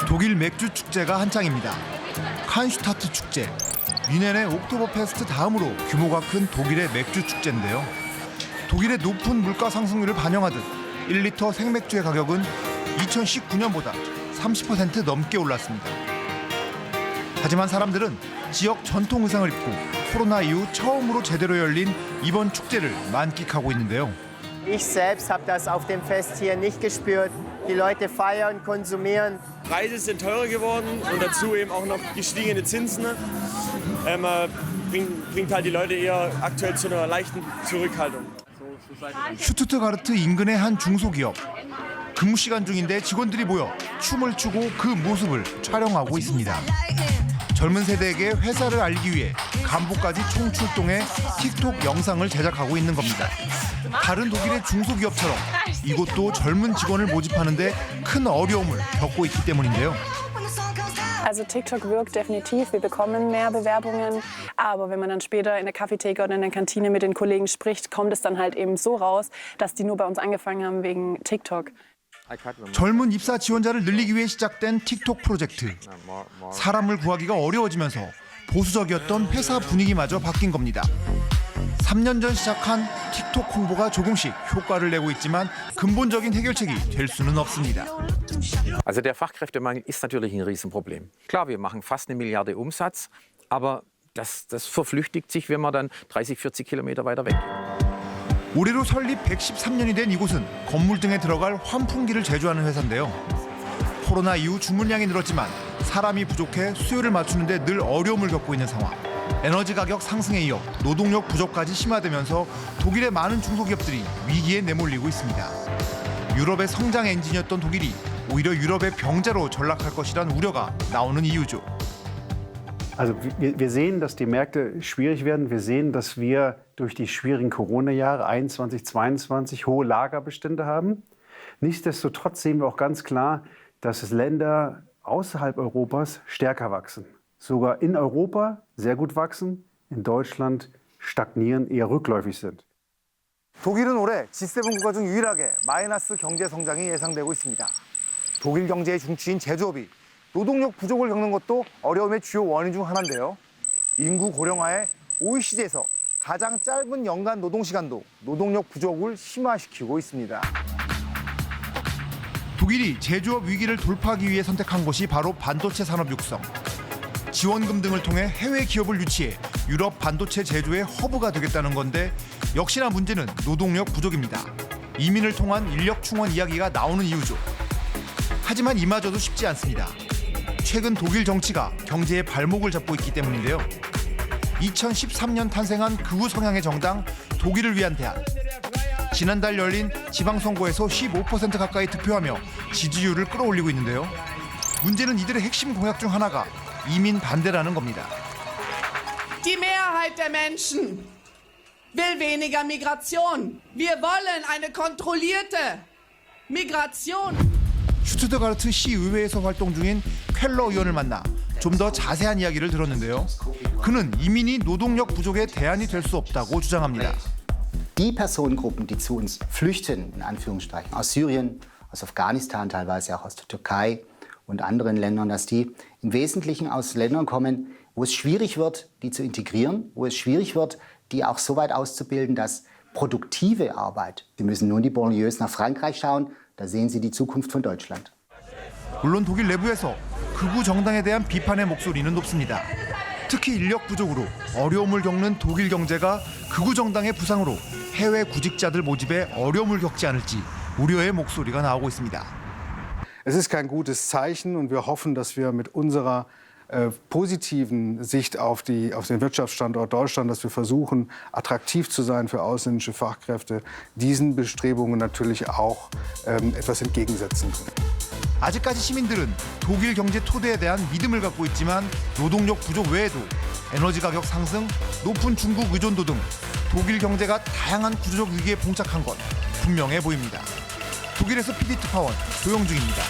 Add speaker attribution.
Speaker 1: 독일 맥주 축제가 한창입니다. 칸슈타트 축제, 뮌헨의 옥토버페스트 다음으로 규모가 큰 독일의 맥주 축제인데요. 독일의 높은 물가 상승률을 반영하듯 1리터 생맥주의 가격은 2019년보다 30% 넘게 올랐습니다. 하지만 사람들은 지역 전통 의상을 입고 코로나 이후 처음으로 제대로 열린 이번 축제를 만끽하고 있는데요.
Speaker 2: Ich selbst habe das auf dem Fest hier nicht gespürt. Die Leute feiern, konsumieren.
Speaker 3: Preise sind teurer geworden und dazu eben auch noch gestiegene Zinsen. Bringt halt die Leute eher aktuell zu einer leichten Zurückhaltung.
Speaker 1: 슈투트가르트 인근의 한 중소기업. 근무 시간 중인데 직원들이 모여 춤을 추고 그 모습을 촬영하고 있습니다. 젊은 세대에게 회사를 알리기 위해 간부까지 총출동해 틱톡 영상을 제작하고 있는 겁니다. 다른 독일의 중소기업처럼 이곳도 젊은 직원을 모집하는 데 큰 어려움을 겪고 있기 때문인데요.
Speaker 4: Also TikTok wirkt definitiv, wir bekommen mehr Bewerbungen, aber wenn man dann später in der Kaffeetheke oder in der Kantine mit den Kollegen spricht, kommt es dann halt eben so raus, dass die nur bei uns angefangen haben wegen TikTok.
Speaker 1: 젊은 입사 지원자를 늘리기 위해 시작된 틱톡 프로젝트. 사람을 구하기가 어려워지면서 보수적이었던 회사 분위기마저 바뀐 겁니다. 3년 전 시작한 틱톡 홍보가 조금씩 효과를 내고 있지만 근본적인 해결책이 될 수는 없습니다.
Speaker 5: Also der Fachkräftemangel ist natürlich ein Riesenproblem. Klar, wir machen fast 1 Milliarde Umsatz, aber das verflüchtigt sich, wenn man dann 30, 40 Kilometer weiter weg.
Speaker 1: 올해로 설립 113년이 된 이곳은 건물 등에 들어갈 환풍기를 제조하는 회사인데요. 코로나 이후 주문량이 늘었지만 사람이 부족해 수요를 맞추는 데 늘 어려움을 겪고 있는 상황. 에너지 가격 상승에 이어 노동력 부족까지 심화되면서 독일의 많은 중소기업들이 위기에 내몰리고 있습니다. 유럽의 성장 엔진이었던 독일이 오히려 유럽의 병자로 전락할 것이란 우려가 나오는 이유죠.
Speaker 6: Also wir sehen, dass die Märkte schwierig werden. Wir sehen, dass wir durch die schwierigen Corona-Jahre 21, 22 hohe Lagerbestände haben. Nichtsdestotrotz sehen wir auch ganz klar, dass es Länder außerhalb Europas stärker wachsen. Sogar in Europa sehr gut wachsen, in Deutschland stagnieren, eher rückläufig sind.
Speaker 1: 독일은 올해 G7 국가 중 유일하게 마이너스 경제 성장이 예상되고 있습니다. 독일 경제의 중추인 제조업이 노동력 부족을 겪는 것도 어려움의 주요 원인 중 하나인데요. 인구 고령화에 OECD에서 가장 짧은 연간 노동시간도 노동력 부족을 심화시키고 있습니다. 독일이 제조업 위기를 돌파하기 위해 선택한 곳이 바로 반도체 산업 육성. 지원금 등을 통해 해외 기업을 유치해 유럽 반도체 제조의 허브가 되겠다는 건데 역시나 문제는 노동력 부족입니다. 이민을 통한 인력 충원 이야기가 나오는 이유죠. 하지만 이마저도 쉽지 않습니다. 최근 독일 정치가 경제의 발목을 잡고 있기 때문인데요. 2013년 탄생한 극우 성향의 정당 독일을 위한 대안. 지난달 열린 지방선거에서 15% 가까이 득표하며 지지율을 끌어올리고 있는데요. 문제는 이들의 핵심 공약 중 하나가 이민 반대라는 겁니다.
Speaker 7: Die Mehrheit der Menschen will weniger Migration. Wir wollen eine kontrollierte Migration.
Speaker 1: 슈투트가르트 시의회에서 활동 중인 켈러 의원을 만나 좀 더 자세한 이야기를 들었는데요. 그는 이민이 노동력 부족의 대안이 될 수 없다고 주장합니다.
Speaker 8: Die Personengruppen, die zu uns flüchten, in Anführungsstrichen, aus Syrien, aus Afghanistan, teilweise auch aus der Türkei und anderen Ländern, dass die im Wesentlichen aus Ländern kommen, wo es schwierig wird, die zu integrieren, wo es schwierig wird, die auch so weit auszubilden, dass produktive Arbeit, Sie müssen nur in die Banlieues nach Frankreich schauen, da sehen Sie die Zukunft von Deutschland.
Speaker 1: 물론 독일 내부에서 극우 정당에 대한 비판의 목소리는 높습니다. 특히 인력 부족으로 어려움을 겪는 독일 경제가 극우 정당의 부상으로 해외 구직자들 모집에 어려움을 겪지 않을지 우려의 목소리가 나오고 있습니다.
Speaker 6: Es ist kein gutes Zeichen und wir hoffen, dass wir mit unserer positiven Sicht auf den Wirtschaftsstandort Deutschland, dass wir versuchen, attraktiv zu sein für ausländische Fachkräfte, diesen Bestrebungen natürlich auch etwas entgegensetzen können.
Speaker 1: 아직까지 시민들은 독일 경제 토대에 대한 믿음을 갖고 있지만 노동력 부족 외에도 에너지 가격 상승, 높은 중국 의존도 등 독일 경제가 다양한 구조적 위기에 봉착한 건 분명해 보입니다. 독일에서 PD 특파원 조영중입니다.